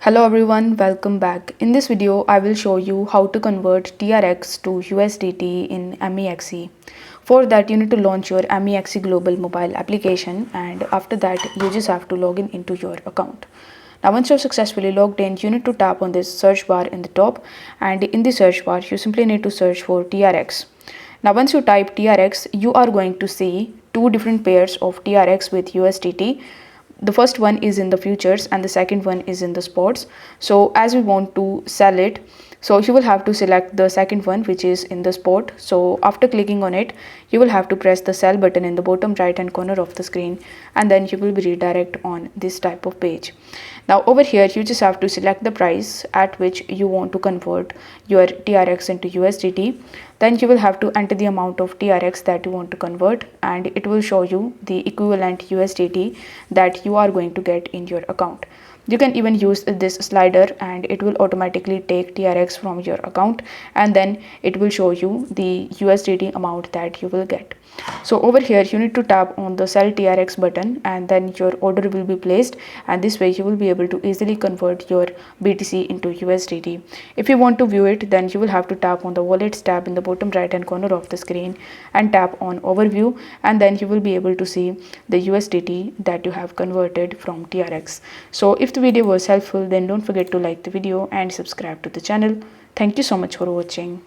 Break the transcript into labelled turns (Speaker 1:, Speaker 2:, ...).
Speaker 1: Hello everyone, welcome back. In this video, I will show you how to convert TRX to USDT in MEXC. For that, you need to launch your MEXC global mobile application, and after that, you just have to log in into your account. Now, once you're successfully logged in, you need to tap on this search bar in the top, and in the search bar, you simply need to search for TRX. Now, once you type TRX, you are going to see two different pairs of TRX with USDT. The first one is in the futures and the second one is in the spots. So as we want to sell it, so you will have to select the second one, which is in the spot. So after clicking on it, you will have to press the sell button in the bottom right hand corner of the screen, and then you will be redirected on this type of page. Now over here, you just have to select the price at which you want to convert your TRX into USDT. Then you will have to enter the amount of TRX that you want to convert, and it will show you the equivalent USDT that you are going to get in your account. You can even use this slider and it will automatically take TRX from your account, and then it will show you the USDT amount that you will get. So over here, you need to tap on the sell TRX button, and then your order will be placed, and this way you will be able to easily convert your BTC into USDT. If you want to view it, then you will have to tap on the wallets tab in the bottom right hand corner of the screen and tap on overview, and then you will be able to see the USDT that you have converted from TRX. So if the video was helpful, then don't forget to like the video and subscribe to the channel. Thank you so much for watching.